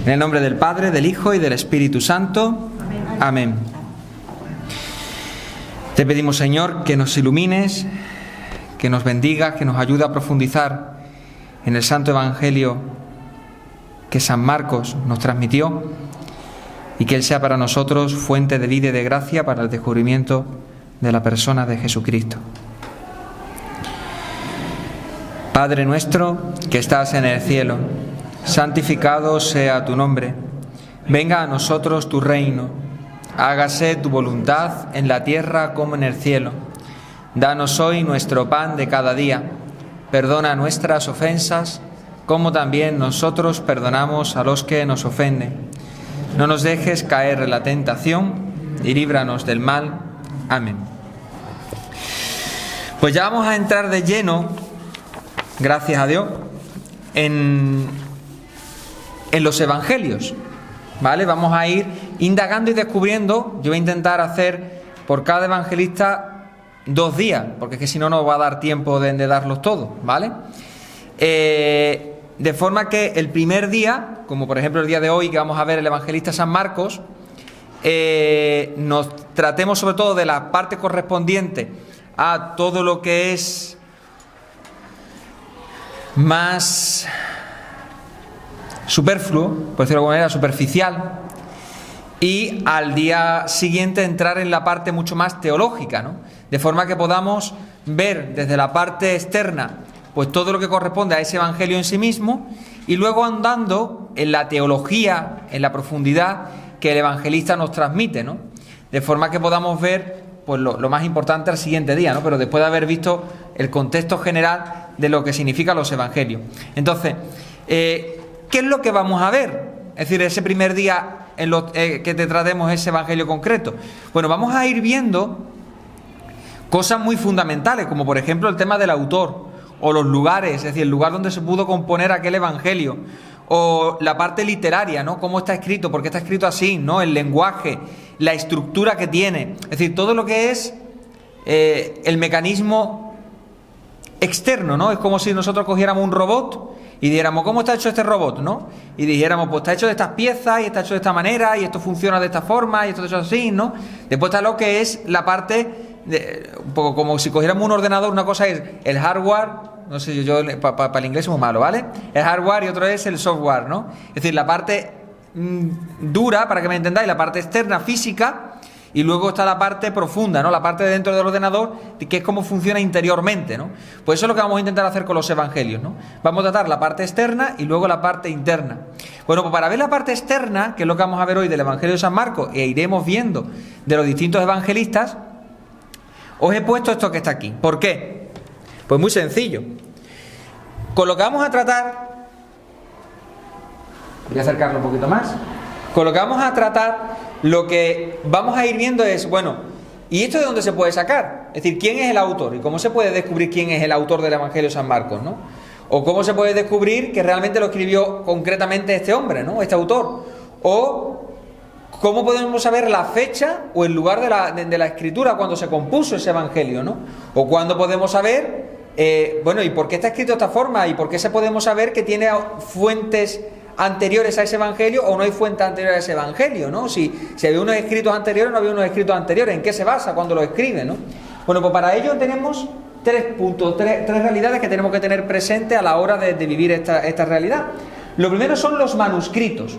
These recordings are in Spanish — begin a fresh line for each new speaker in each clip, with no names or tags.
En el nombre del Padre, del Hijo y del Espíritu Santo. Amén. Te pedimos, Señor, que nos ilumines, que nos bendigas, que nos ayude a profundizar en el Santo Evangelio que San Marcos nos transmitió y que Él sea para nosotros fuente de vida y de gracia para el descubrimiento de la persona de Jesucristo. Padre nuestro que estás en el cielo, santificado sea tu nombre. Venga a nosotros tu reino. Hágase tu voluntad en la tierra como en el cielo. Danos hoy nuestro pan de cada día. Perdona nuestras ofensas, como también nosotros perdonamos a los que nos ofenden. No nos dejes caer en la tentación y líbranos del mal. Amén. Pues ya vamos a entrar de lleno, gracias a Dios, en los evangelios, ¿vale? Vamos a ir indagando y descubriendo. Yo voy a intentar hacer por cada evangelista 2 días, porque es que si no, no va a dar tiempo de darlos todos, ¿vale? De forma que el primer día, como por ejemplo el día de hoy, que vamos a ver el evangelista San Marcos, nos tratemos sobre todo de la parte correspondiente a todo lo que es más superfluo, por decirlo de alguna manera, superficial, y al día siguiente entrar en la parte mucho más teológica, ¿no? De forma que podamos ver desde la parte externa pues todo lo que corresponde a ese evangelio en sí mismo, y luego andando en la teología, en la profundidad que el evangelista nos transmite, ¿no? De forma que podamos ver pues lo más importante al siguiente día, ¿no? Pero después de haber visto el contexto general de lo que significan los evangelios. Entonces, ¿qué es lo que vamos a ver? Es decir, ese primer día que te tratemos ese evangelio concreto. Bueno, vamos a ir viendo cosas muy fundamentales, como por ejemplo el tema del autor, o los lugares, es decir, el lugar donde se pudo componer aquel evangelio, o la parte literaria, ¿no? Cómo está escrito, por qué está escrito así, ¿no? El lenguaje, la estructura que tiene, es decir, todo lo que es el mecanismo externo, ¿no? Es como si nosotros cogiéramos un robot y dijéramos, ¿cómo está hecho este robot?, ¿no? Y dijéramos, pues está hecho de estas piezas, y está hecho de esta manera, y esto funciona de esta forma, y esto está hecho así, ¿no? Después está lo que es la parte un poco como si cogiéramos un ordenador. Una cosa es el hardware, no sé, yo para el inglés es muy malo, ¿vale? El hardware, y otro es el software, ¿no? Es decir, la parte dura, para que me entendáis, la parte externa, física, y luego está la parte profunda, ¿no? La parte de dentro del ordenador, que es cómo funciona interiormente, ¿no? Pues eso es lo que vamos a intentar hacer con los evangelios, ¿no? Vamos a tratar la parte externa y luego la parte interna. Bueno, pues para ver la parte externa, que es lo que vamos a ver hoy del evangelio de San Marcos, e iremos viendo de los distintos evangelistas, os he puesto esto que está aquí. ¿Por qué? Pues muy sencillo. Con lo que vamos a tratar, voy a acercarlo un poquito más. Con lo que vamos a tratar, lo que vamos a ir viendo es, bueno, ¿y esto de dónde se puede sacar? Es decir, ¿quién es el autor? ¿Y cómo se puede descubrir quién es el autor del Evangelio de San Marcos, ¿no? O cómo se puede descubrir que realmente lo escribió concretamente este hombre, ¿no? Este autor. O ¿cómo podemos saber la fecha o el lugar de la escritura cuando se compuso ese evangelio, ¿no? O cuándo podemos saber, bueno, ¿y por qué está escrito de esta forma? ¿Y por qué podemos saber que tiene fuentes anteriores a ese evangelio o no hay fuentes anteriores a ese evangelio, ¿no? Si había unos escritos anteriores o no había unos escritos anteriores, ¿en qué se basa cuando lo escribe, ¿no? Bueno, pues para ello tenemos 3 puntos, tres realidades que tenemos que tener presentes a la hora de vivir esta realidad. Lo primero son los manuscritos.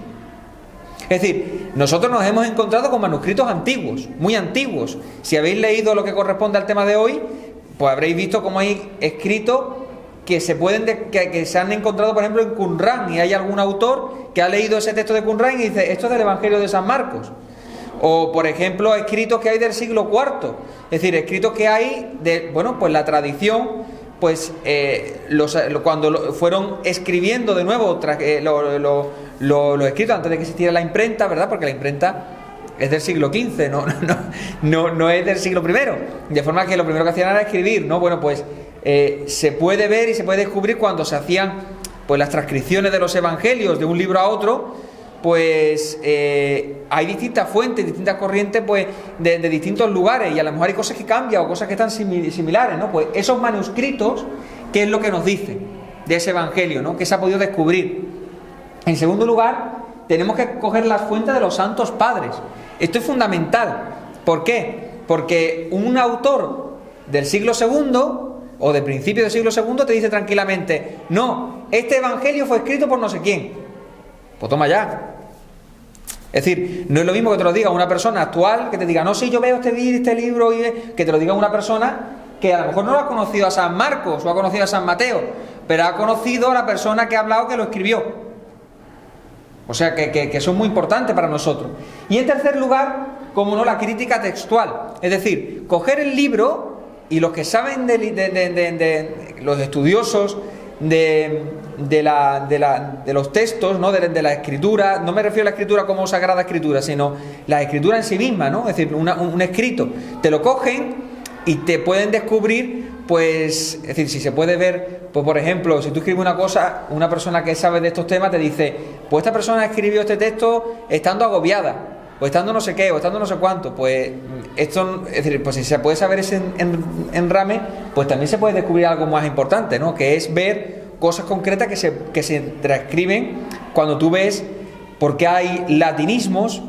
Es decir, nosotros nos hemos encontrado con manuscritos antiguos, muy antiguos. Si habéis leído lo que corresponde al tema de hoy, pues habréis visto cómo hay escritos que se han encontrado, por ejemplo, en Qumrán, y hay algún autor que ha leído ese texto de Qumrán y dice, esto es del Evangelio de San Marcos. O, por ejemplo, escritos que hay del siglo IV, es decir, escritos que hay de, bueno, pues la tradición, pues cuando fueron escribiendo de nuevo los escritos antes de que existiera la imprenta, ¿verdad? Porque la imprenta es del siglo XV, no es del siglo I, de forma que lo primero que hacían era escribir, ¿no? Bueno, pues se puede ver y se puede descubrir cuando se hacían pues las transcripciones de los evangelios de un libro a otro, pues hay distintas fuentes, distintas corrientes, pues de distintos lugares, y a lo mejor hay cosas que cambian o cosas que están similares, ¿no? Pues esos manuscritos, ¿qué es lo que nos dice de ese evangelio, ¿no? ¿Qué se ha podido descubrir? En segundo lugar, tenemos que coger las fuentes de los santos padres. Esto es fundamental. ¿Por qué? Porque un autor del siglo segundo o de principio del siglo segundo te dice tranquilamente: no, este evangelio fue escrito por no sé quién. Pues toma ya. Es decir, no es lo mismo que te lo diga una persona actual, que te diga: no, sí, yo veo este libro, que te lo diga una persona que a lo mejor no lo ha conocido a San Marcos o ha conocido a San Mateo, pero ha conocido a la persona que ha hablado, que lo escribió. O sea, que son muy importantes para nosotros. Y en tercer lugar, como no, la crítica textual. Es decir, coger el libro, y los que saben de los estudiosos de los textos, ¿no? de la escritura, no me refiero a la escritura como sagrada escritura, sino la escritura en sí misma, ¿no? Es decir, un escrito, te lo cogen y te pueden descubrir, pues, es decir, si se puede ver, pues por ejemplo, si tú escribes una cosa, una persona que sabe de estos temas te dice: pues esta persona escribió este texto estando agobiada, o estando no sé qué, o estando no sé cuánto. Pues esto, es decir, pues si se puede saber ese enrame, pues también se puede descubrir algo más importante, ¿no? Que es ver cosas concretas que se transcriben cuando tú ves por qué hay latinismos,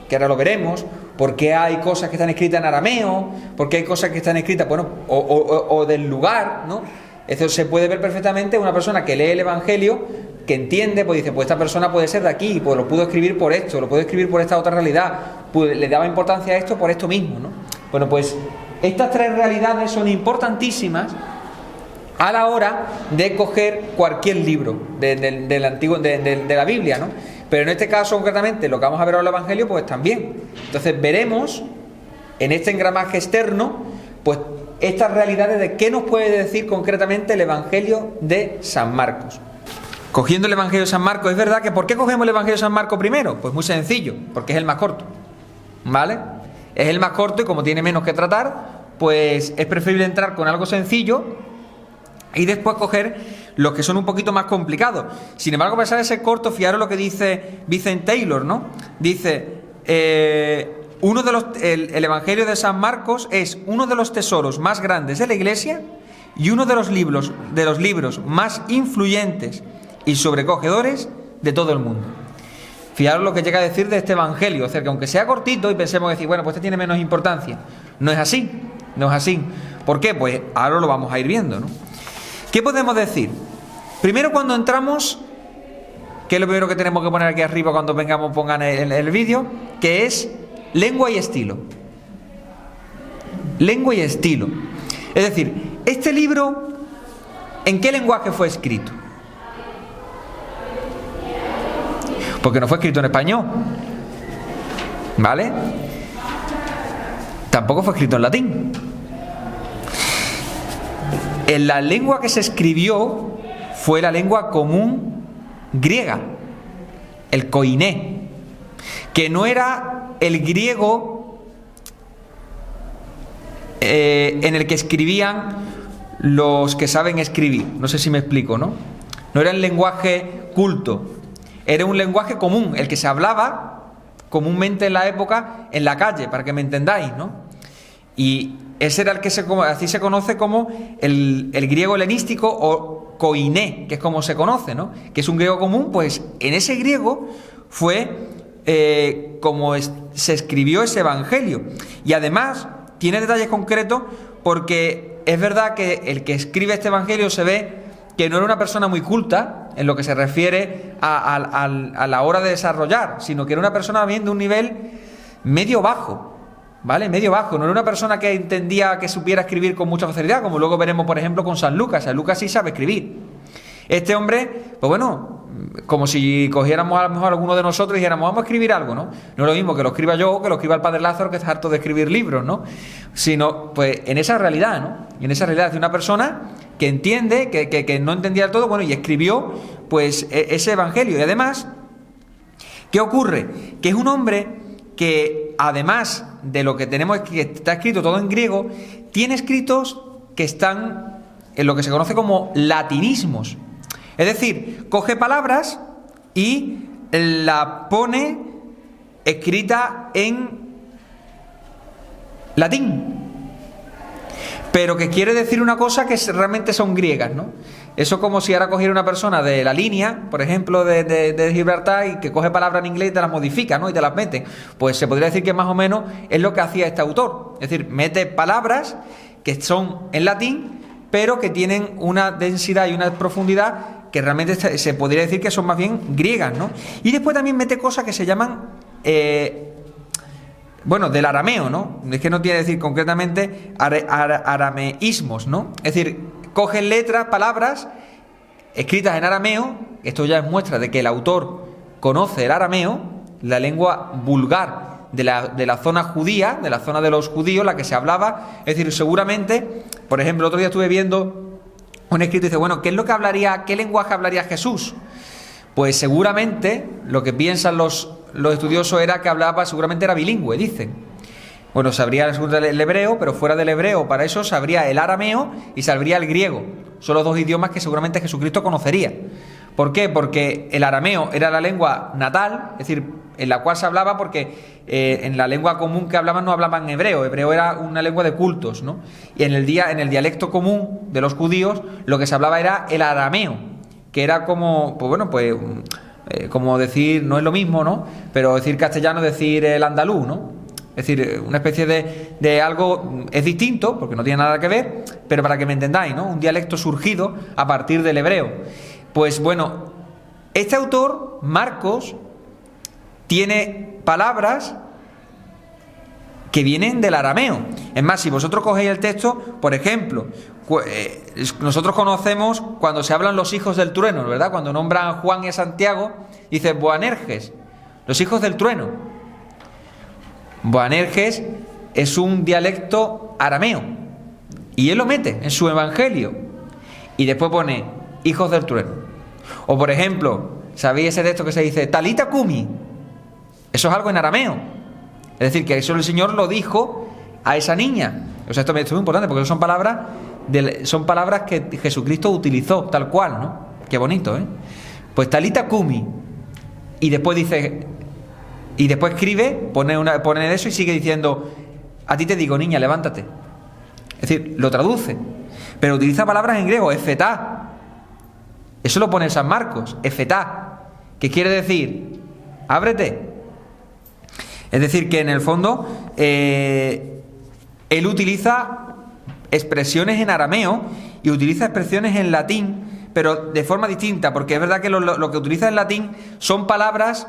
que ahora lo veremos, por qué hay cosas que están escritas en arameo, por qué hay cosas que están escritas, bueno, o del lugar, ¿no? Eso se puede ver perfectamente. Una persona que lee el Evangelio, que entiende, pues dice: pues esta persona puede ser de aquí, pues lo pudo escribir por esto, lo pudo escribir por esta otra realidad, pues le daba importancia a esto por esto mismo, ¿no? Bueno, pues estas tres realidades son importantísimas a la hora de coger cualquier libro del antiguo, de la Biblia, ¿no? Pero en este caso concretamente, lo que vamos a ver ahora en el Evangelio, pues también. Entonces veremos en este engramaje externo, pues estas realidades de qué nos puede decir concretamente el Evangelio de San Marcos. Cogiendo el Evangelio de San Marcos, es verdad que ¿por qué cogemos el Evangelio de San Marcos primero? Pues muy sencillo, porque es el más corto, ¿vale? Es el más corto y como tiene menos que tratar, pues es preferible entrar con algo sencillo y después coger los que son un poquito más complicados. Sin embargo, a pesar de ser corto, fijaros lo que dice Vincent Taylor, ¿no? Dice: el Evangelio de San Marcos es uno de los tesoros más grandes de la Iglesia y uno de los libros más influyentes y sobrecogedores de todo el mundo. Fijaros lo que llega a decir de este Evangelio, o sea, que aunque sea cortito y pensemos decir: bueno, pues este tiene menos importancia. No es así, no es así. ¿Por qué? Pues ahora lo vamos a ir viendo, ¿no? ¿Qué podemos decir? Primero, cuando entramos, que es lo primero que tenemos que poner aquí arriba cuando pongan el vídeo, que es lengua y estilo. Lengua y estilo. Es decir, este libro, ¿en qué lenguaje fue escrito? Porque no fue escrito en español, ¿vale? Tampoco fue escrito en latín. En la lengua que se escribió fue la lengua común griega, el koiné, que no era el griego en el que escribían los que saben escribir. No sé si me explico, ¿no? No era el lenguaje culto, era un lenguaje común, el que se hablaba comúnmente en la época en la calle, para que me entendáis, ¿no? Y ese era el que así se conoce como el griego helenístico o koiné, que es como se conoce, ¿no? Que es un griego común. Pues en ese griego fue como se escribió ese Evangelio. Y además tiene detalles concretos, porque es verdad que el que escribe este Evangelio se ve que no era una persona muy culta en lo que se refiere a la hora de desarrollar, sino que era una persona bien de un nivel medio bajo, ¿vale? Medio bajo. No era una persona que entendía, que supiera escribir con mucha facilidad, como luego veremos, por ejemplo, con San Lucas. San Lucas sí sabe escribir. Este hombre, pues bueno, como si cogiéramos a lo mejor alguno de nosotros y dijéramos: vamos a escribir algo, ¿no? No es lo mismo que lo escriba yo, que lo escriba el Padre Lázaro, que está harto de escribir libros, ¿no? Sino, pues, en esa realidad, ¿no? Y en esa realidad de una persona que entiende, que no entendía del todo, bueno, y escribió, pues, ese Evangelio. Y además, ¿qué ocurre? Que es un hombre que, además de lo que tenemos, que está escrito todo en griego, tiene escritos que están en lo que se conoce como latinismos. Es decir, coge palabras y la pone escrita en latín, pero que quiere decir una cosa que realmente son griegas, ¿no? Eso es como si ahora cogiera una persona de la línea, por ejemplo, de Gibraltar, y que coge palabras en inglés y te las modifica, ¿no? Y te las mete. Pues se podría decir que más o menos es lo que hacía este autor. Es decir, mete palabras que son en latín, pero que tienen una densidad y una profundidad que realmente se podría decir que son más bien griegas, ¿no? Y después también mete cosas que se llaman, del arameo, ¿no? Es que no tiene que decir concretamente arameísmos, ¿no? Es decir, cogen letras, palabras escritas en arameo. Esto ya es muestra de que el autor conoce el arameo, la lengua vulgar de la zona judía, de la zona de los judíos, la que se hablaba. Es decir, seguramente, por ejemplo, el otro día estuve viendo un escrito y dice, bueno, ¿qué lenguaje hablaría Jesús? Pues seguramente lo que piensan los estudiosos era que seguramente era bilingüe, dicen. Bueno, sabría el hebreo, pero fuera del hebreo, para eso sabría el arameo y sabría el griego. Son los dos idiomas que seguramente Jesucristo conocería. ¿Por qué? Porque el arameo era la lengua natal, es decir, en la cual se hablaba, porque en la lengua común que hablaban no hablaban hebreo. Hebreo era una lengua de cultos, ¿no? Y en el dialecto común de los judíos lo que se hablaba era el arameo, que era como, como decir, no es lo mismo, ¿no? Pero decir castellano, decir el andaluz, ¿no? Es decir, una especie de algo, es distinto, porque no tiene nada que ver, pero para que me entendáis, ¿no? Un dialecto surgido a partir del hebreo. Pues bueno, este autor, Marcos, tiene palabras que vienen del arameo. Es más, si vosotros cogéis el texto, por ejemplo, nosotros conocemos cuando se hablan los hijos del trueno, ¿verdad? Cuando nombran a Juan y a Santiago, dice Boanerges, los hijos del trueno. Boanerges es un dialecto arameo y él lo mete en su evangelio y después pone hijos del trueno. O por ejemplo, ¿sabéis ese texto que se dice Talita Kumi? Eso es algo en arameo. Es decir, que eso el Señor lo dijo a esa niña. O sea, esto es muy importante porque son palabras que Jesucristo utilizó tal cual, ¿no? Qué bonito, ¿eh? Pues Talita Kumi. Y después dice, y después escribe, pone eso y sigue diciendo, a ti te digo, niña, levántate. Es decir, lo traduce. Pero utiliza palabras en griego, efetá. Eso lo pone en San Marcos, efetá, que quiere decir, ábrete. Es decir, que en el fondo él utiliza expresiones en arameo y utiliza expresiones en latín, pero de forma distinta, porque es verdad que lo que utiliza en latín son palabras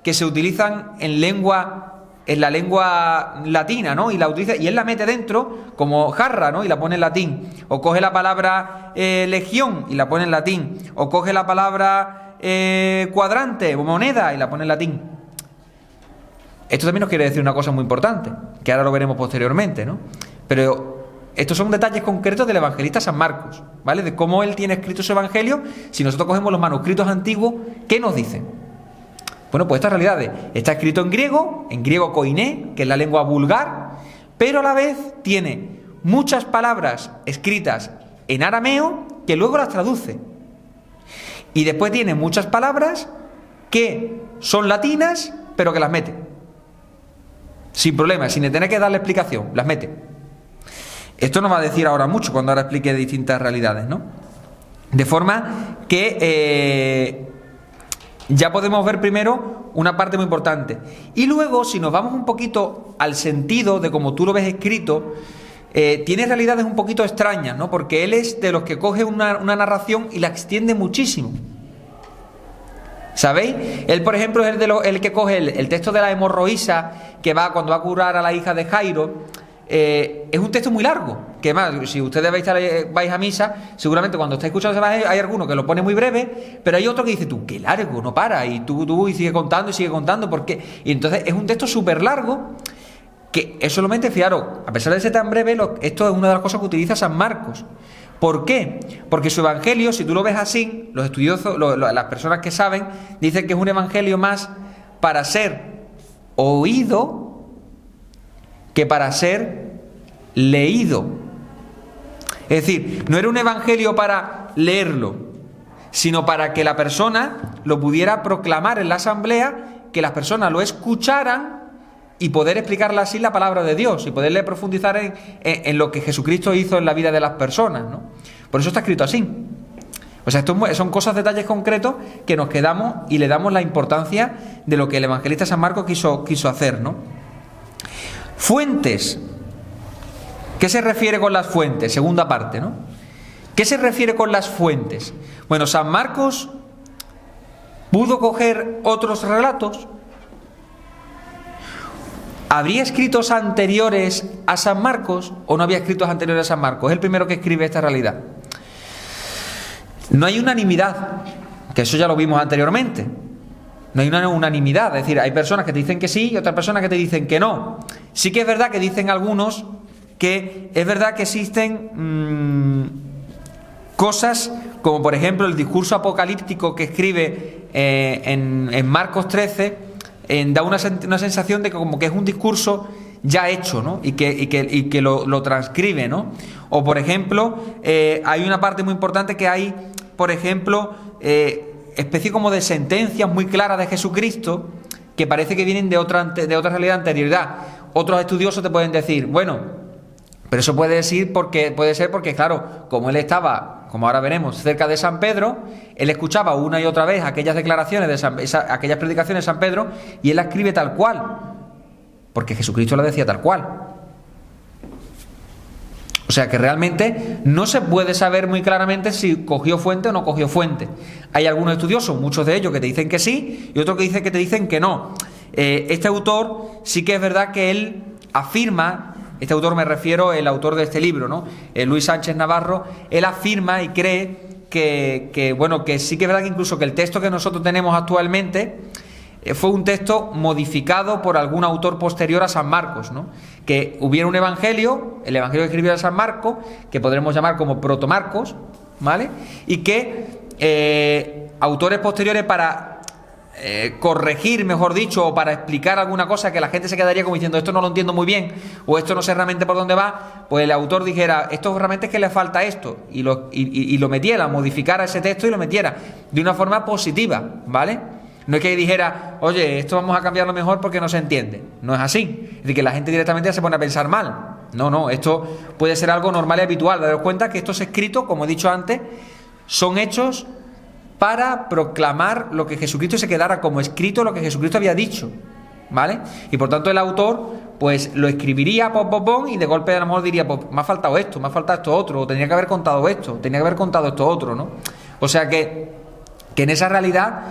que se utilizan en la lengua latina, ¿no? Y la utiliza, y él la mete dentro como jarra, ¿no? Y la pone en latín. O coge la palabra legión y la pone en latín. O coge la palabra cuadrante o moneda y la pone en latín. Esto también nos quiere decir una cosa muy importante, que ahora lo veremos posteriormente, ¿no? Pero estos son detalles concretos del evangelista San Marcos, ¿vale? De cómo él tiene escrito su evangelio. Si nosotros cogemos los manuscritos antiguos, ¿qué nos dicen? Bueno, pues estas realidades. Está escrito en griego koiné, que es la lengua vulgar, pero a la vez tiene muchas palabras escritas en arameo que luego las traduce. Y después tiene muchas palabras que son latinas, pero que las mete. Sin problema, sin tener que darle explicación, las mete. Esto nos va a decir ahora mucho cuando ahora explique distintas realidades, ¿no? De forma que ya podemos ver primero una parte muy importante. Y luego, si nos vamos un poquito al sentido de cómo tú lo ves escrito, tiene realidades un poquito extrañas, ¿no? Porque él es de los que coge una narración y la extiende muchísimo. ¿Sabéis? Él, por ejemplo, es el que coge el texto de la hemorroísa, que cuando va a curar a la hija de Jairo. Es un texto muy largo, que más, si ustedes vais a misa, seguramente cuando estáis escuchando ese evangelio hay alguno que lo pone muy breve, pero hay otro que dice, tú, qué largo, no para, y tú y sigue contando, ¿por qué? Y entonces es un texto súper largo, que es solamente, fijaros, a pesar de ser tan breve, esto es una de las cosas que utiliza San Marcos. ¿Por qué? Porque su evangelio, si tú lo ves así, los estudiosos, las personas que saben, dicen que es un evangelio más para ser oído que para ser leído. Es decir, no era un evangelio para leerlo, sino para que la persona lo pudiera proclamar en la asamblea, que las personas lo escucharan y poder explicarle así la palabra de Dios y poderle profundizar en lo que Jesucristo hizo en la vida de las personas, ¿no? Por eso está escrito así. O sea, son cosas, detalles concretos que nos quedamos y le damos la importancia de lo que el evangelista San Marcos quiso hacer, ¿no? Fuentes. ¿Qué se refiere con las fuentes? Segunda parte, ¿no? ¿Qué se refiere con las fuentes? Bueno, San Marcos pudo coger otros relatos. ¿Habría escritos anteriores a San Marcos o no había escritos anteriores a San Marcos? Es el primero que escribe esta realidad. No hay unanimidad, que eso ya lo vimos anteriormente. No hay una unanimidad, es decir, hay personas que te dicen que sí y otras personas que te dicen que no. Sí que es verdad que dicen algunos que es verdad que existen cosas como por ejemplo el discurso apocalíptico que escribe en Marcos 13, da una sensación de que como que es un discurso ya hecho, ¿no? y que lo transcribe, ¿no? O por ejemplo, hay una parte muy importante que hay, por ejemplo, especie como de sentencias muy claras de Jesucristo que parece que vienen de otra realidad, anterioridad. Otros estudiosos te pueden decir, bueno, pero eso puede ser porque, claro, como él estaba, como ahora veremos, cerca de San Pedro, él escuchaba una y otra vez aquellas declaraciones aquellas predicaciones de San Pedro, y él las escribe tal cual, porque Jesucristo la decía tal cual. O sea que realmente no se puede saber muy claramente si cogió fuente o no cogió fuente. Hay algunos estudiosos, muchos de ellos, que te dicen que sí, y otros que te dicen que no. Este autor sí que es verdad que él afirma. Este autor, me refiero, el autor de este libro, ¿no? Luis Sánchez Navarro, él afirma y cree que sí que es verdad que incluso que el texto que nosotros tenemos actualmente fue un texto modificado por algún autor posterior a San Marcos, ¿no? Que hubiera un evangelio, el evangelio que escribió San Marcos, que podremos llamar como protomarcos, ¿vale? Y que autores posteriores para corregir, mejor dicho, o para explicar alguna cosa que la gente se quedaría como diciendo esto no lo entiendo muy bien, o esto no sé realmente por dónde va, pues el autor dijera esto realmente es que le falta esto, y lo metiera, modificara ese texto y lo metiera de una forma positiva, ¿vale? No es que dijera, oye, esto vamos a cambiarlo mejor porque no se entiende. No es así. Es decir, que la gente directamente ya se pone a pensar mal. No, esto puede ser algo normal y habitual. Daros cuenta que estos escritos, como he dicho antes, son hechos para proclamar lo que Jesucristo, se quedara como escrito lo que Jesucristo había dicho, ¿vale? Y por tanto el autor pues lo escribiría y de golpe a lo mejor diría, pues me ha faltado esto otro, o tenía que haber contado esto otro, ¿no? O sea que en esa realidad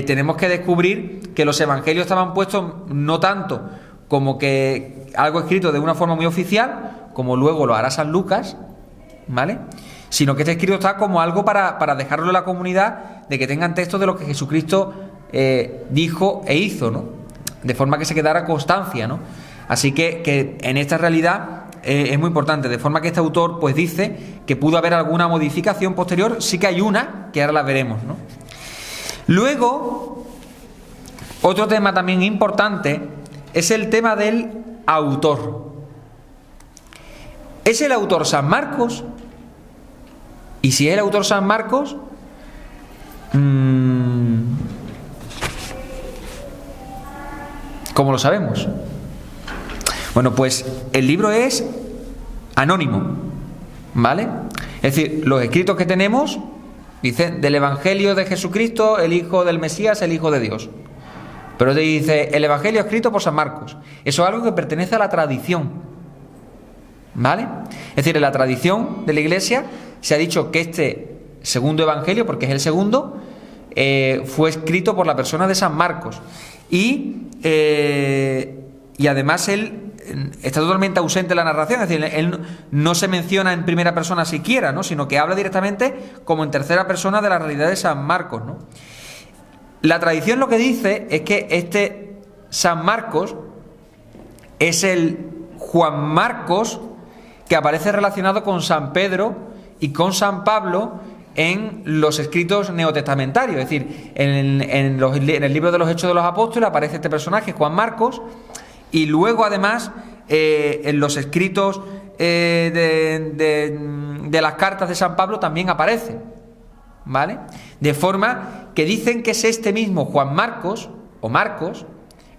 tenemos que descubrir que los evangelios estaban puestos no tanto como que algo escrito de una forma muy oficial, como luego lo hará San Lucas, ¿vale? Sino que este escrito está como algo para dejarlo en la comunidad, de que tengan textos de lo que Jesucristo dijo e hizo, ¿no? De forma que se quedara constancia, ¿no? Así que en esta realidad es muy importante, de forma que este autor pues dice que pudo haber alguna modificación posterior, sí que hay una, que ahora la veremos, ¿no? Luego, otro tema también importante es el tema del autor. ¿Es el autor San Marcos? Y si es el autor San Marcos, ¿cómo lo sabemos? Bueno, pues el libro es anónimo, ¿vale? Es decir, los escritos que tenemos dicen del Evangelio de Jesucristo, el Hijo del Mesías, el Hijo de Dios. Pero te dice el Evangelio escrito por San Marcos. Eso es algo que pertenece a la tradición, ¿vale? Es decir, en la tradición de la Iglesia se ha dicho que este segundo Evangelio, porque es el segundo, fue escrito por la persona de San Marcos. Y además él está totalmente ausente en la narración, es decir, él no se menciona en primera persona siquiera, ¿no? Sino que habla directamente como en tercera persona de la realidad de San Marcos, ¿no? La tradición lo que dice es que este San Marcos es el Juan Marcos que aparece relacionado con San Pedro y con San Pablo en los escritos neotestamentarios. Es decir, en el libro de los Hechos de los Apóstoles aparece este personaje, Juan Marcos, y luego además en los escritos de las cartas de San Pablo también aparece, ¿vale? De forma que dicen que es este mismo Juan Marcos o Marcos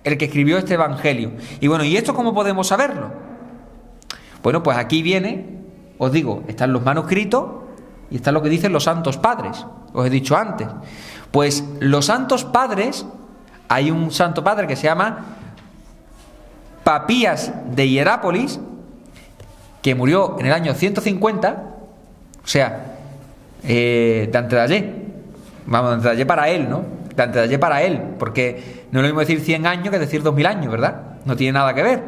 el que escribió este evangelio. Y bueno, ¿y esto cómo podemos saberlo? Bueno, pues aquí viene, os digo, están los manuscritos y está lo que dicen los santos padres, os he dicho antes. Pues los santos padres, hay un santo padre que se llama Papías de Hierápolis, que murió en el año 150, o sea, de antes de ayer, vamos, de antes de ayer para él, ¿no? De antes de ayer para él, porque no es lo mismo decir 100 años que decir 2000 años, ¿verdad? No tiene nada que ver.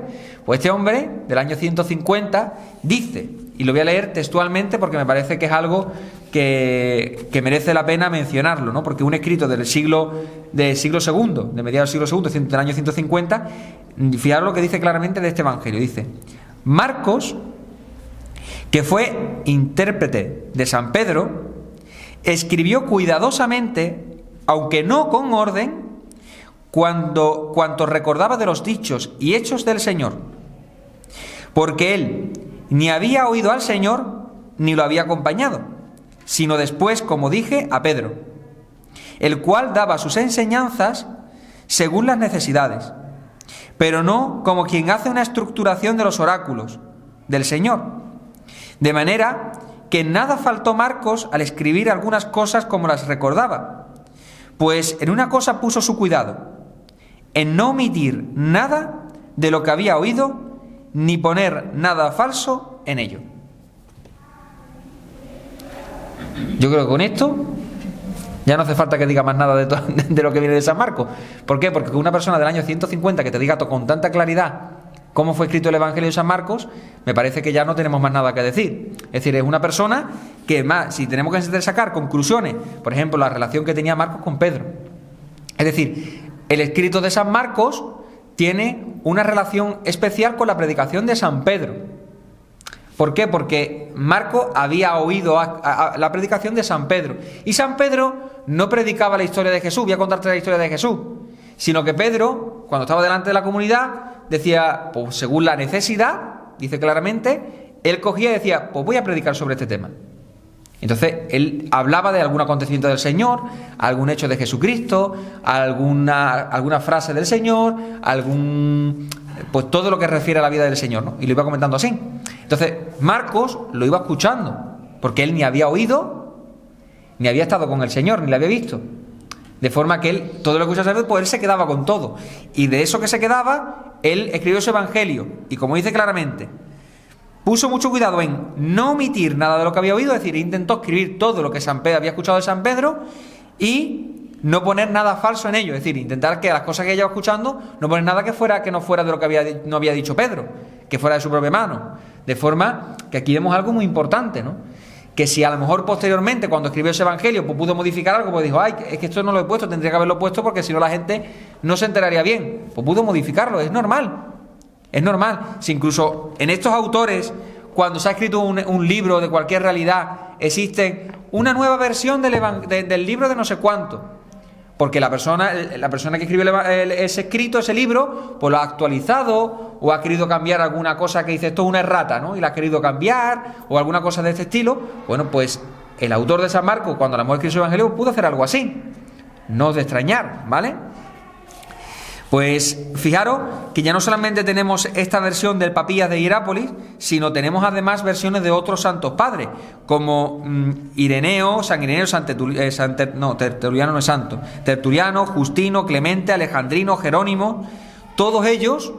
Pues este hombre, del año 150, dice, y lo voy a leer textualmente porque me parece que es algo que merece la pena mencionarlo, ¿no? Porque un escrito del siglo II, de mediados del siglo II, del año 150, fijaros lo que dice claramente de este evangelio. Dice: Marcos, que fue intérprete de San Pedro, escribió cuidadosamente, aunque no con orden, cuanto recordaba de los dichos y hechos del Señor, porque él ni había oído al Señor ni lo había acompañado, sino después, como dije, a Pedro, el cual daba sus enseñanzas según las necesidades, pero no como quien hace una estructuración de los oráculos del Señor, de manera que nada faltó Marcos al escribir algunas cosas como las recordaba, pues en una cosa puso su cuidado, en no omitir nada de lo que había oído, ni poner nada falso en ello. Yo creo que con esto ya no hace falta que diga más nada de lo que viene de San Marcos. ¿Por qué? Porque una persona del año 150 que te diga con tanta claridad cómo fue escrito el Evangelio de San Marcos, me parece que ya no tenemos más nada que decir. Es decir, es una persona que más, si tenemos que sacar conclusiones, por ejemplo, la relación que tenía Marcos con Pedro. Es decir, el escrito de San Marcos tiene una relación especial con la predicación de San Pedro. ¿Por qué? Porque Marcos había oído la predicación de San Pedro. Y San Pedro no predicaba la historia de Jesús, voy a contarte la historia de Jesús, sino que Pedro, cuando estaba delante de la comunidad, decía, pues según la necesidad, dice claramente, él cogía y decía, pues voy a predicar sobre este tema. Entonces, él hablaba de algún acontecimiento del Señor, algún hecho de Jesucristo, alguna frase del Señor, pues todo lo que refiere a la vida del Señor, ¿no? Y lo iba comentando así. Entonces, Marcos lo iba escuchando, porque él ni había oído, ni había estado con el Señor, ni lo había visto. De forma que él, todo lo que escuchaba, pues él se quedaba con todo. Y de eso que se quedaba, él escribió ese evangelio. Y como dice claramente, puso mucho cuidado en no omitir nada de lo que había oído, es decir, intentó escribir todo lo que San Pedro había escuchado de San Pedro y no poner nada falso en ello, es decir, intentar que las cosas que ella iba escuchando no poner nada que no fuera de lo que no había dicho Pedro, que fuera de su propia mano. De forma que aquí vemos algo muy importante, ¿no? Que si a lo mejor posteriormente, cuando escribió ese evangelio, pues pudo modificar algo, pues dijo, ay, es que esto no lo he puesto, tendría que haberlo puesto porque si no la gente no se enteraría bien. Pues pudo modificarlo, es normal. Es normal. Si incluso en estos autores, cuando se ha escrito un libro de cualquier realidad, existe una nueva versión del libro de no sé cuánto. Porque la persona que escribió ese escrito, ese libro, pues lo ha actualizado o ha querido cambiar alguna cosa que dice esto es una errata, ¿no? Y la ha querido cambiar o alguna cosa de este estilo. Bueno, pues el autor de San Marcos, cuando la hemos escrito su evangelio, pudo hacer algo así. No es de extrañar, ¿vale? Pues fijaros que ya no solamente tenemos esta versión del Papías de Hierápolis, sino tenemos además versiones de otros santos padres, como Ireneo, San Ireneo, Tertuliano no es santo, Tertuliano, Justino, Clemente, Alejandrino, Jerónimo. Todos ellos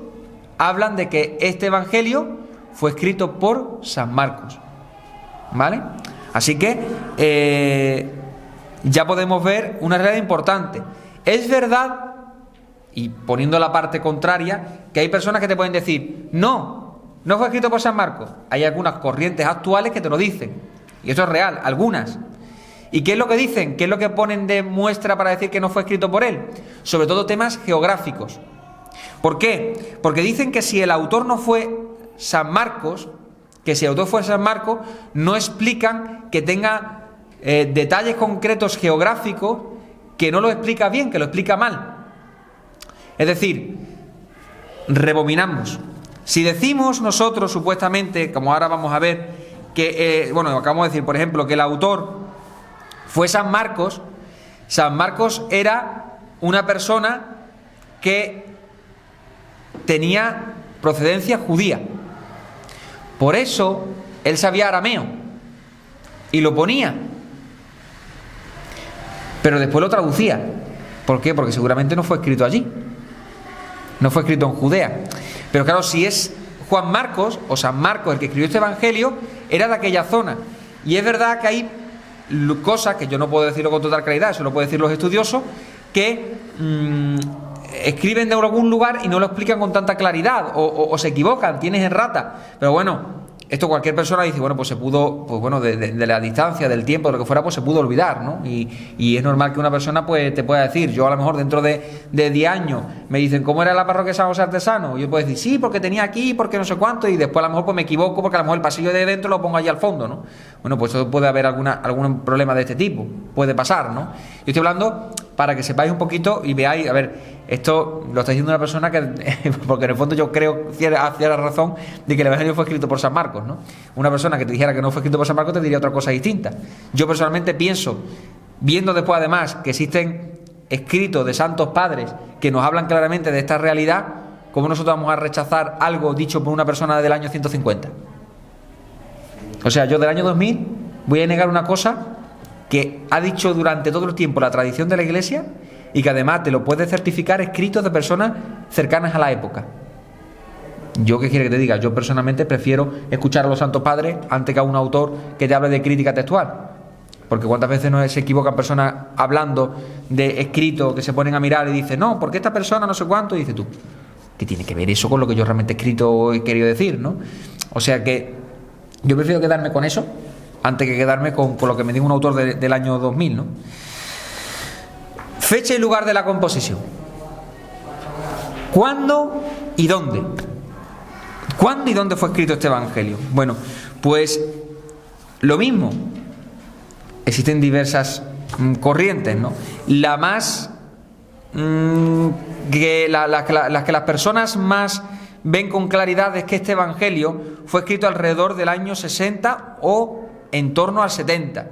hablan de que este evangelio fue escrito por San Marcos, ¿vale? Así que ya podemos ver una realidad importante. Es verdad, y poniendo la parte contraria, que hay personas que te pueden decir, no fue escrito por San Marcos. Hay algunas corrientes actuales que te lo dicen, y eso es real, algunas. ¿Y qué es lo que dicen? ¿Qué es lo que ponen de muestra para decir que no fue escrito por él? Sobre todo temas geográficos. ¿Por qué? Porque dicen que si el autor no fue San Marcos, no explican que tenga detalles concretos geográficos, que no lo explica bien, que lo explica mal. Es decir, rebobinamos. Si decimos nosotros supuestamente, como ahora vamos a ver, que, acabamos de decir, por ejemplo, que el autor fue San Marcos era una persona que tenía procedencia judía. Por eso él sabía arameo y lo ponía. pero después lo traducía. ¿Por qué? Porque seguramente no fue escrito allí, no fue escrito en Judea. Pero claro, si es Juan Marcos o San Marcos el que escribió este evangelio, era de aquella zona. Y es verdad que hay cosas que yo no puedo decirlo con total claridad, eso lo pueden decir los estudiosos, que escriben de algún lugar y no lo explican con tanta claridad, o se equivocan, tienes errata. Pero bueno, esto cualquier persona dice, bueno, pues se pudo, pues bueno, de la distancia, del tiempo, de lo que fuera, pues se pudo olvidar, ¿no? Y es normal que una persona pues te pueda decir, yo a lo mejor dentro de 10 años me dicen, ¿cómo era la parroquia de San José Artesano? Y yo puedo decir, sí, porque tenía aquí, porque no sé cuánto, y después a lo mejor pues me equivoco, porque a lo mejor el pasillo de dentro lo pongo allí al fondo, ¿no? Bueno, pues eso puede haber algún problema de este tipo, puede pasar, ¿no? Yo estoy hablando para que sepáis un poquito y veáis, a ver, esto lo está diciendo una persona que, porque en el fondo yo creo hacia la razón de que el Evangelio fue escrito por San Marcos, ¿no? Una persona que te dijera que no fue escrito por San Marcos te diría otra cosa distinta. Yo personalmente pienso, viendo después además que existen escritos de santos padres que nos hablan claramente de esta realidad, ¿cómo nosotros vamos a rechazar algo dicho por una persona del año 150? O sea, yo del año 2000 voy a negar una cosa que ha dicho durante todo el tiempo la tradición de la Iglesia y que además te lo puede certificar escritos de personas cercanas a la época. ¿Yo qué quiere que te diga? Yo personalmente prefiero escuchar a los santos padres antes que a un autor que te hable de crítica textual. Porque cuántas veces no se equivocan personas hablando de escritos que se ponen a mirar y dicen, no, porque esta persona no sé cuánto, y dices tú, ¿qué tiene que ver eso con lo que yo realmente he escrito o he querido decir, ¿no? O sea que yo prefiero quedarme con eso antes que quedarme con lo que me diga un autor del año 2000, ¿no? Fecha y lugar de la composición. ¿Cuándo y dónde? ¿Cuándo y dónde fue escrito este evangelio? Bueno, pues lo mismo. Existen diversas corrientes, ¿no? La más las que las personas más ven con claridad es que este evangelio fue escrito alrededor del año 60 o en torno al 70.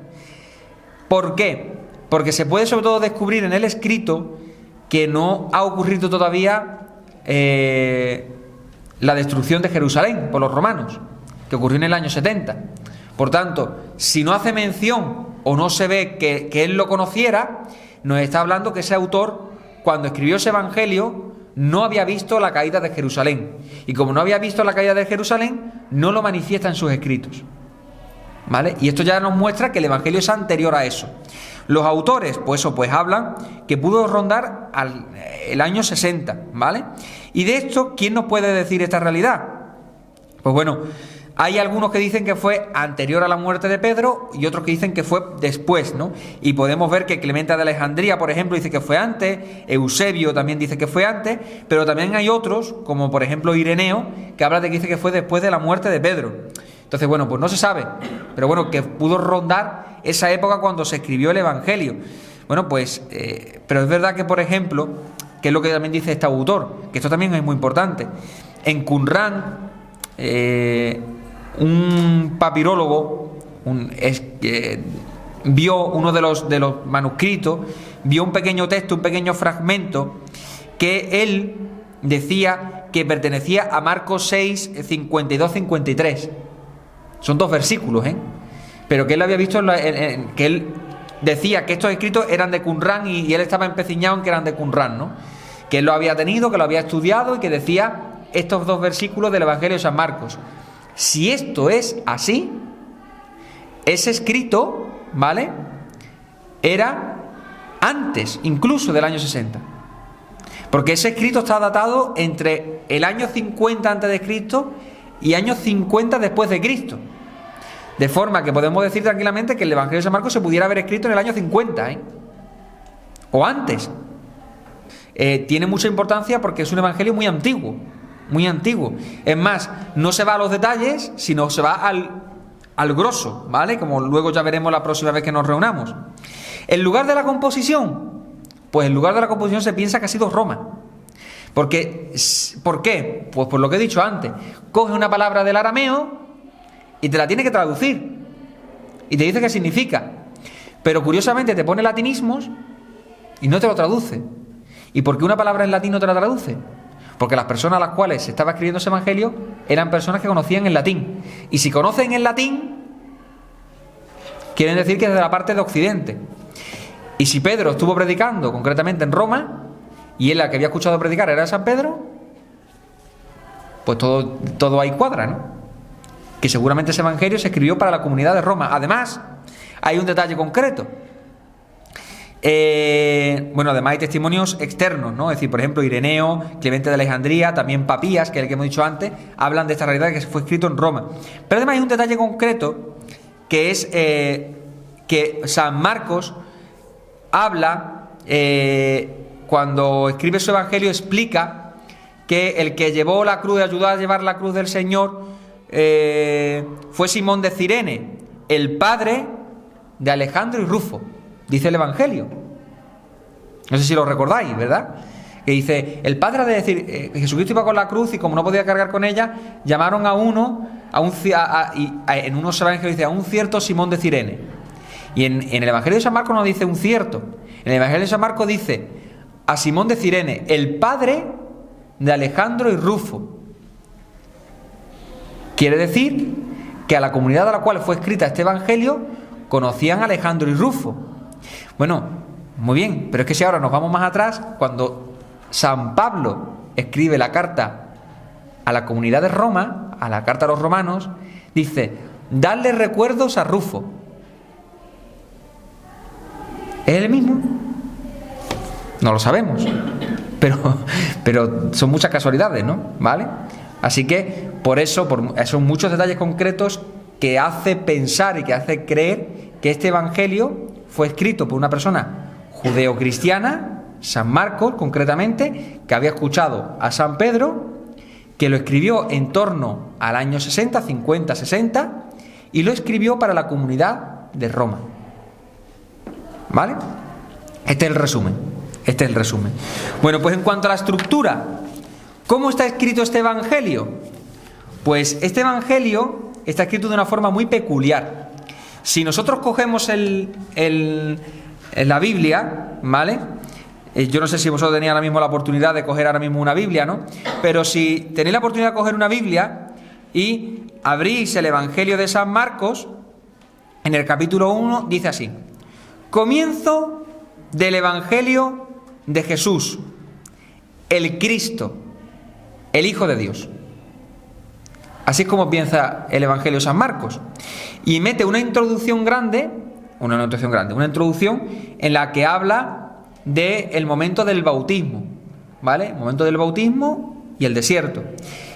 ¿Por qué? Porque se puede sobre todo descubrir en el escrito que no ha ocurrido todavía la destrucción de Jerusalén por los romanos, que ocurrió en el año 70. Por tanto, si no hace mención o no se ve que él lo conociera, nos está hablando que ese autor, cuando escribió ese evangelio, no había visto la caída de Jerusalén. Y como no había visto la caída de Jerusalén, no lo manifiesta en sus escritos, ¿vale? Y esto ya nos muestra que el evangelio es anterior a eso. Los autores, pues hablan que pudo rondar el año 60, ¿vale? Y de esto, ¿quién nos puede decir esta realidad? Pues bueno, hay algunos que dicen que fue anterior a la muerte de Pedro y otros que dicen que fue después, ¿no? Y podemos ver que Clemente de Alejandría, por ejemplo, dice que fue antes, Eusebio también dice que fue antes, pero también hay otros, como por ejemplo Ireneo, que habla de que dice que fue después de la muerte de Pedro. Entonces, bueno, pues no se sabe, pero bueno, que pudo rondar esa época cuando se escribió el Evangelio. Bueno, pues, pero es verdad que, por ejemplo, que es lo que también dice este autor, que esto también es muy importante. En Qumrán, un papirólogo vio uno de los manuscritos, vio un pequeño texto, un pequeño fragmento, que él decía que pertenecía a Marcos 6, 52-53. Son 2 versículos, pero que él había visto, que él decía que estos escritos eran de Qumrán y él estaba empeciñado en que eran de Qumrán, ¿no? Que él lo había tenido, que lo había estudiado y que decía estos 2 versículos del Evangelio de San Marcos. Si esto es así, ese escrito, ¿vale?, era antes incluso del año 60. Porque ese escrito está datado entre el año 50 antes de Cristo y año 50 después de Cristo. De forma que podemos decir tranquilamente que el Evangelio de San Marcos se pudiera haber escrito en el año 50, o antes. Tiene mucha importancia porque es un evangelio muy antiguo, muy antiguo. Es más, no se va a los detalles, sino se va al grosso, ¿vale? Como luego ya veremos la próxima vez que nos reunamos. El lugar de la composición, pues el lugar de la composición se piensa que ha sido Roma. ¿Por qué? Pues por lo que he dicho antes. Coge una palabra del arameo y te la tiene que traducir y te dice qué significa, pero curiosamente te pone latinismos y no te lo traduce. ¿Y por qué una palabra en latín no te la traduce? Porque las personas a las cuales se estaba escribiendo ese evangelio eran personas que conocían el latín, y si conocen el latín quieren decir que es de la parte de Occidente. Y si Pedro estuvo predicando concretamente en Roma, y él la que había escuchado predicar era San Pedro, pues todo ahí cuadra, ¿no? Que seguramente ese evangelio se escribió para la comunidad de Roma. Además, hay un detalle concreto. Además hay testimonios externos, ¿no? Es decir, por ejemplo, Ireneo, Clemente de Alejandría, también Papías, que es el que hemos dicho antes, hablan de esta realidad que fue escrito en Roma. Pero además hay un detalle concreto, que es que San Marcos habla, cuando escribe su evangelio, explica que el que llevó la cruz, ayudó a llevar la cruz del Señor, fue Simón de Cirene, el padre de Alejandro y Rufo, dice el evangelio. No sé si lo recordáis, ¿verdad? Que dice, el padre de decir, Jesucristo iba con la cruz y como no podía cargar con ella, llamaron a uno, en unos evangelios dice, a un cierto Simón de Cirene. Y en el evangelio de San Marcos no dice un cierto. En el evangelio de San Marcos dice, a Simón de Cirene, el padre de Alejandro y Rufo. Quiere decir que a la comunidad a la cual fue escrita este evangelio conocían a Alejandro y Rufo. Bueno, muy bien, pero es que si ahora nos vamos más atrás, cuando San Pablo escribe la carta a la comunidad de Roma, a la carta a los romanos, dice, dadle recuerdos a Rufo. ¿Es el mismo? No lo sabemos, pero son muchas casualidades, ¿no? ¿Vale? Así que por eso son muchos detalles concretos que hace pensar y que hace creer que este evangelio fue escrito por una persona judeocristiana, San Marcos concretamente, que había escuchado a San Pedro, que lo escribió en torno al año 60, 50, 60, y lo escribió para la comunidad de Roma. ¿Vale? Este es el resumen. Bueno, pues en cuanto a la estructura, ¿cómo está escrito este evangelio? Pues este evangelio está escrito de una forma muy peculiar. Si nosotros cogemos la Biblia, ¿vale? Yo no sé si vosotros tenéis ahora mismo la oportunidad de coger ahora mismo una Biblia, ¿no? Pero si tenéis la oportunidad de coger una Biblia y abrís el Evangelio de San Marcos, en el capítulo 1 dice así: comienzo del Evangelio de Jesús, el Cristo, el Hijo de Dios. Así es como piensa el Evangelio de San Marcos. Y mete una introducción en la que habla del momento del bautismo, ¿vale? El momento del bautismo y el desierto.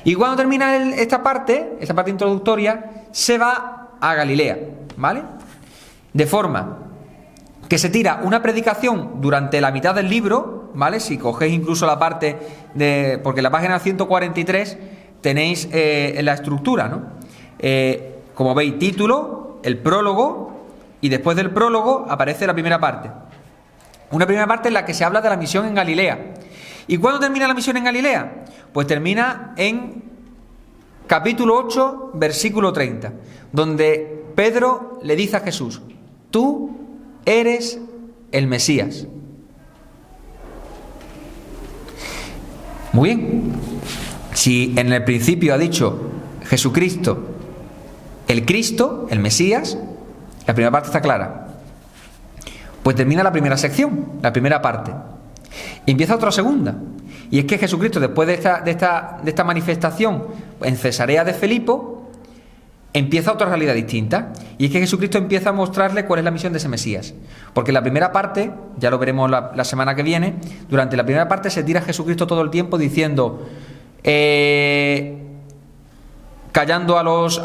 Y cuando termina esta parte introductoria, se va a Galilea, ¿vale? De forma que se tira una predicación durante la mitad del libro, ¿vale? Si cogéis incluso la parte porque en la página 143 tenéis la estructura, ¿no? Como veis, título, el prólogo, y después del prólogo aparece la primera parte. Una primera parte en la que se habla de la misión en Galilea. ¿Y cuándo termina la misión en Galilea? Pues termina en capítulo 8, versículo 30, donde Pedro le dice a Jesús: tú eres el Mesías. Muy bien. Si en el principio ha dicho Jesucristo, el Cristo, el Mesías, la primera parte está clara. Pues termina la primera sección, la primera parte. Y empieza otra segunda. Y es que Jesucristo, después de esta manifestación en Cesarea de Filipo, empieza otra realidad distinta. Y es que Jesucristo empieza a mostrarle cuál es la misión de ese Mesías. Porque en la primera parte, ya lo veremos la semana que viene, durante la primera parte se tira Jesucristo todo el tiempo diciendo, callando a los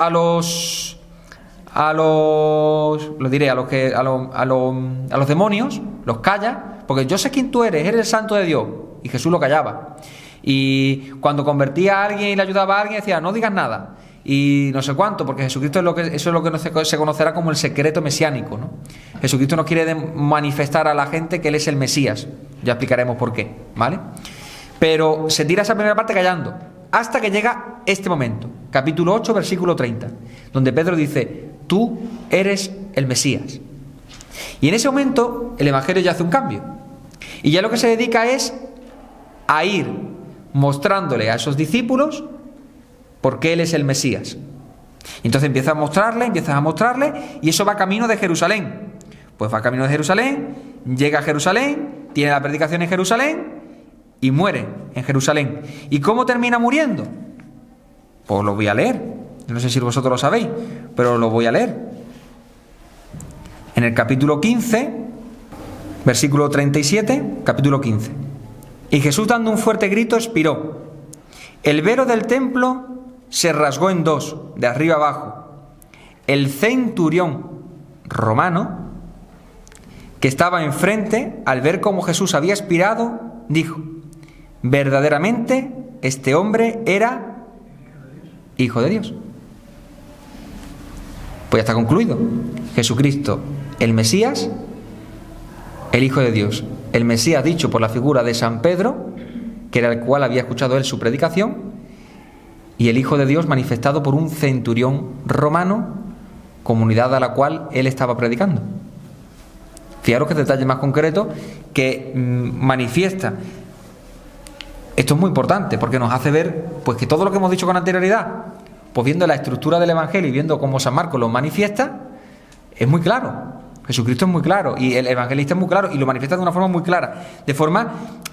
demonios, los calla, porque yo sé quién tú eres el santo de Dios. Y Jesús lo callaba. Y cuando convertía a alguien y le ayudaba a alguien, decía: no digas nada. Y no sé cuánto, porque Jesucristo eso es lo que se conocerá como el secreto mesiánico, ¿no? Jesucristo no quiere manifestar a la gente que Él es el Mesías. Ya explicaremos por qué, ¿vale? Pero se tira esa primera parte callando, hasta que llega este momento, capítulo 8, versículo 30, donde Pedro dice: tú eres el Mesías. Y en ese momento el Evangelio ya hace un cambio. Y ya lo que se dedica es a ir mostrándole a esos discípulos por qué Él es el Mesías. Y entonces empiezas a mostrarle, y eso va camino de Jerusalén. Pues va camino de Jerusalén llega a Jerusalén, tiene la predicación en Jerusalén y muere en Jerusalén. ¿Y cómo termina muriendo? Pues lo voy a leer. No sé si vosotros lo sabéis, pero lo voy a leer. En el capítulo 15, versículo 37, capítulo 15. Y Jesús, dando un fuerte grito, expiró. El velo del templo se rasgó en dos, de arriba abajo. El centurión romano, que estaba enfrente, al ver cómo Jesús había expirado, dijo: verdaderamente este hombre era Hijo de Dios. Pues ya está concluido. Jesucristo, el Mesías, el Hijo de Dios. El Mesías dicho por la figura de San Pedro, que era el cual había escuchado él su predicación, y el Hijo de Dios manifestado por un centurión romano, comunidad a la cual él estaba predicando. Fijaros que detalle más concreto que manifiesta. Esto es muy importante porque nos hace ver pues que todo lo que hemos dicho con anterioridad, pues viendo la estructura del Evangelio y viendo cómo San Marcos lo manifiesta, es muy claro. Jesucristo es muy claro y el evangelista es muy claro y lo manifiesta de una forma muy clara, de forma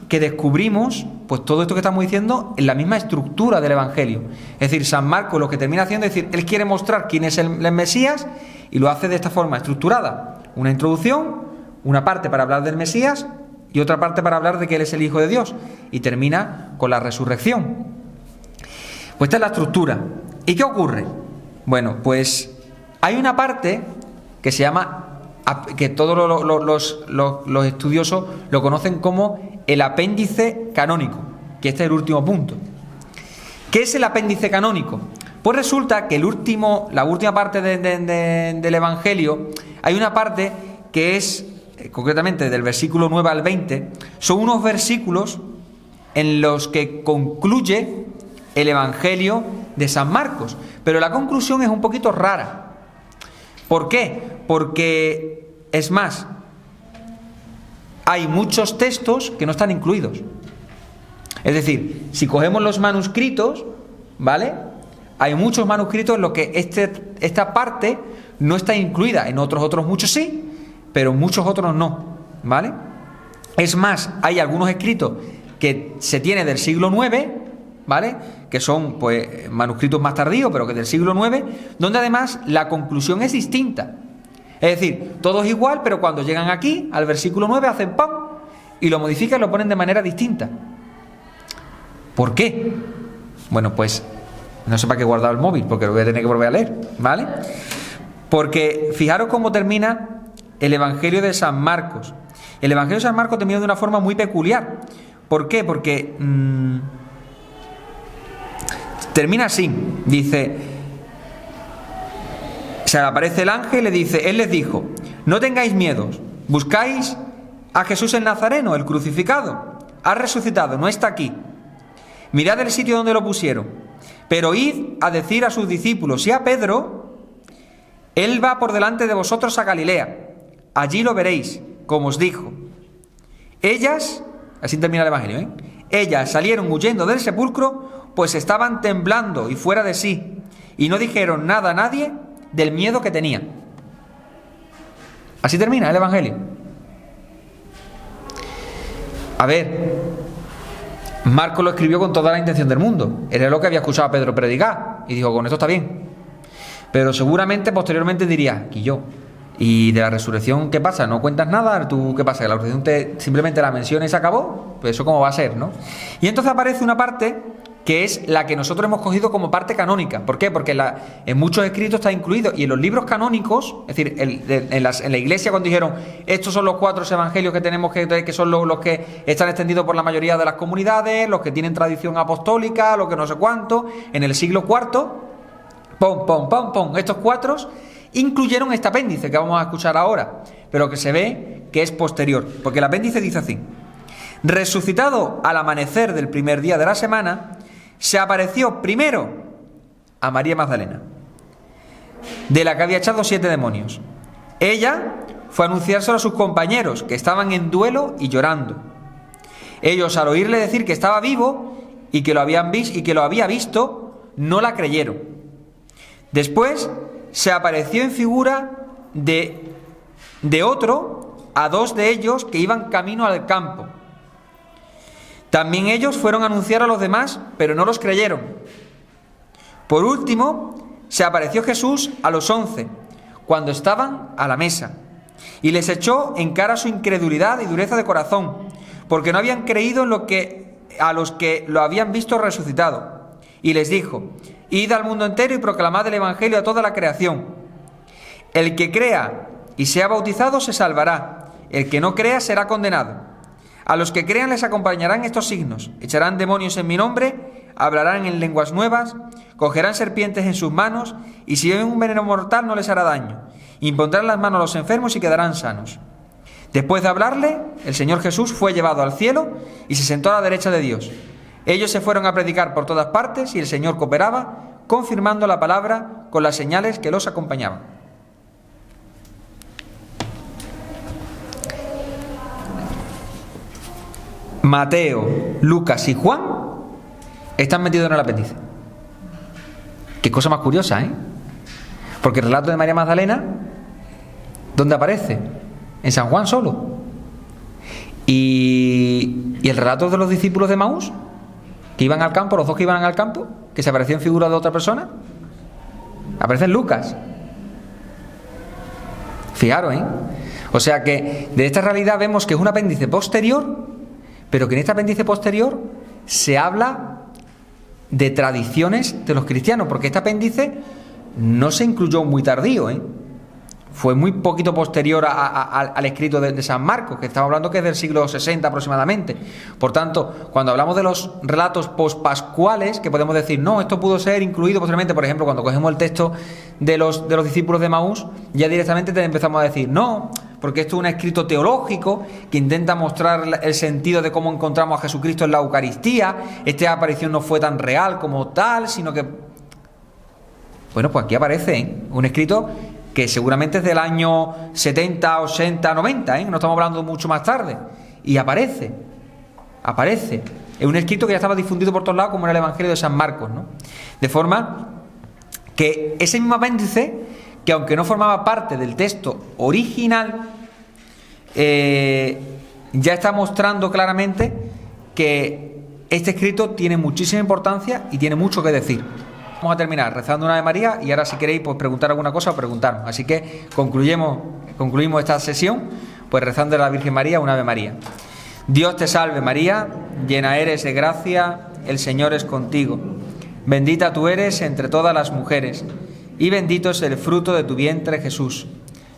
que descubrimos pues todo esto que estamos diciendo en la misma estructura del Evangelio. Es decir, San Marcos lo que termina haciendo es decir, él quiere mostrar quién es el Mesías y lo hace de esta forma estructurada: una introducción, una parte para hablar del Mesías y otra parte para hablar de que él es el Hijo de Dios, y termina con la resurrección. Pues esta es la estructura. ¿Y qué ocurre? Bueno, pues hay una parte que se llama, que todos los estudiosos lo conocen como el apéndice canónico, que este es el último punto. ¿Qué es el apéndice canónico? Pues resulta que la última parte del Evangelio, hay una parte que es, concretamente del versículo 9 al 20, son unos versículos en los que concluye el Evangelio de San Marcos, pero la conclusión es un poquito rara. ¿Por qué? Porque, es más, hay muchos textos que no están incluidos. Es decir, si cogemos los manuscritos, ¿vale? Hay muchos manuscritos en los que esta parte no está incluida. En otros muchos sí, pero muchos otros no, ¿vale? Es más, hay algunos escritos que se tiene del siglo IX, ¿vale? Que son pues manuscritos más tardíos, pero que del siglo IX, donde además la conclusión es distinta. Es decir, todo es igual, pero cuando llegan aquí, al versículo 9, hacen ¡pam! Y lo modifican y lo ponen de manera distinta. ¿Por qué? Bueno, pues no sé para qué he guardado el móvil, porque lo voy a tener que volver a leer, ¿vale? Porque fijaros cómo termina el Evangelio de San Marcos. El Evangelio de San Marcos termina de una forma muy peculiar. ¿Por qué? Porque termina así. Dice, se le aparece el ángel y le dice, él les dijo: no tengáis miedo, buscáis a Jesús el Nazareno, el crucificado. Ha resucitado, no está aquí. Mirad el sitio donde lo pusieron. Pero id a decir a sus discípulos y a Pedro: él va por delante de vosotros a Galilea. Allí lo veréis, como os dijo. Ellas, así termina el Evangelio, ellas salieron huyendo del sepulcro, pues estaban temblando y fuera de sí, y no dijeron nada a nadie del miedo que tenían. Así termina el Evangelio. A ver, Marcos lo escribió con toda la intención del mundo. Era lo que había escuchado a Pedro predicar y dijo, con esto está bien. Pero seguramente posteriormente diría, y yo, ¿y de la resurrección qué pasa? ¿No cuentas nada? ¿Tú qué pasa? ¿Que la resurrección simplemente la mencionas y se acabó? Pues eso cómo va a ser, ¿no? Y entonces aparece una parte que es la que nosotros hemos cogido como parte canónica. ¿Por qué? Porque en muchos escritos está incluido, y en los libros canónicos, es decir, en la iglesia cuando dijeron, estos son los 4 evangelios que tenemos que son los que están extendidos por la mayoría de las comunidades, los que tienen tradición apostólica, los que no sé cuánto, en el siglo IV, estos 4 incluyeron este apéndice que vamos a escuchar ahora, pero que se ve que es posterior, porque el apéndice dice así: resucitado al amanecer del primer día de la semana, se apareció primero a María Magdalena, de la que había echado 7 demonios. Ella fue a anunciárselo a sus compañeros, que estaban en duelo y llorando. Ellos, al oírle decir que estaba vivo y que lo había visto, no la creyeron. Después se apareció en figura de otro a 2 de ellos que iban camino al campo. También ellos fueron a anunciar a los demás, pero no los creyeron. Por último, se apareció Jesús a los 11, cuando estaban a la mesa, y les echó en cara su incredulidad y dureza de corazón, porque no habían creído a los que lo habían visto resucitado. Y les dijo: id al mundo entero y proclamad el Evangelio a toda la creación. El que crea y sea bautizado se salvará, el que no crea será condenado. A los que crean les acompañarán estos signos: echarán demonios en mi nombre, hablarán en lenguas nuevas, cogerán serpientes en sus manos, y si beben un veneno mortal no les hará daño. Impondrán las manos a los enfermos y quedarán sanos. Después de hablarle, el Señor Jesús fue llevado al cielo y se sentó a la derecha de Dios. Ellos se fueron a predicar por todas partes y el Señor cooperaba, confirmando la palabra con las señales que los acompañaban. Mateo, Lucas y Juan están metidos en el apéndice. Qué cosa más curiosa, ¿eh? Porque el relato de María Magdalena, ¿dónde aparece? En San Juan solo. Y el relato de los discípulos de Emaús, que iban al campo, los 2 que iban al campo, que se apareció en figura de otra persona, aparece en Lucas. Fijaros, ¿eh? O sea que de esta realidad vemos que es un apéndice posterior, pero que en este apéndice posterior se habla de tradiciones de los cristianos, porque este apéndice no se incluyó muy tardío, ¿eh? Fue muy poquito posterior al escrito de San Marcos, que estamos hablando que es del siglo 60 aproximadamente. Por tanto, cuando hablamos de los relatos pospascuales, que podemos decir, no, esto pudo ser incluido posteriormente, por ejemplo, cuando cogemos el texto de los discípulos de Emaús, ya directamente te empezamos a decir, no, porque esto es un escrito teológico que intenta mostrar el sentido de cómo encontramos a Jesucristo en la Eucaristía. Esta aparición no fue tan real como tal, sino que... Bueno, pues aquí aparece, ¿eh? Un escrito que seguramente es del año 70, 80, 90, ¿eh? No estamos hablando mucho más tarde. Y aparece. Es un escrito que ya estaba difundido por todos lados, como era el Evangelio de San Marcos, ¿no? De forma que ese mismo apéndice, que aunque no formaba parte del texto original, ya está mostrando claramente que este escrito tiene muchísima importancia y tiene mucho que decir. Vamos a terminar rezando una Ave María y ahora, si queréis, pues preguntar alguna cosa o preguntarnos. Así que concluimos esta sesión pues rezando a la Virgen María una Ave María. Dios te salve María, llena eres de gracia, el Señor es contigo. Bendita tú eres entre todas las mujeres y bendito es el fruto de tu vientre Jesús.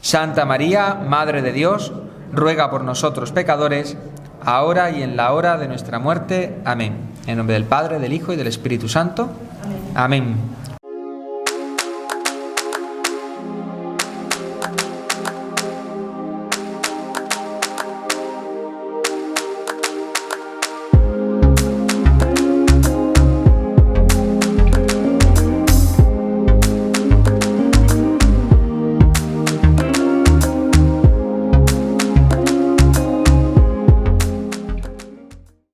Santa María, Madre de Dios, ruega por nosotros pecadores, ahora y en la hora de nuestra muerte. Amén. En nombre del Padre, del Hijo y del Espíritu Santo. Amén.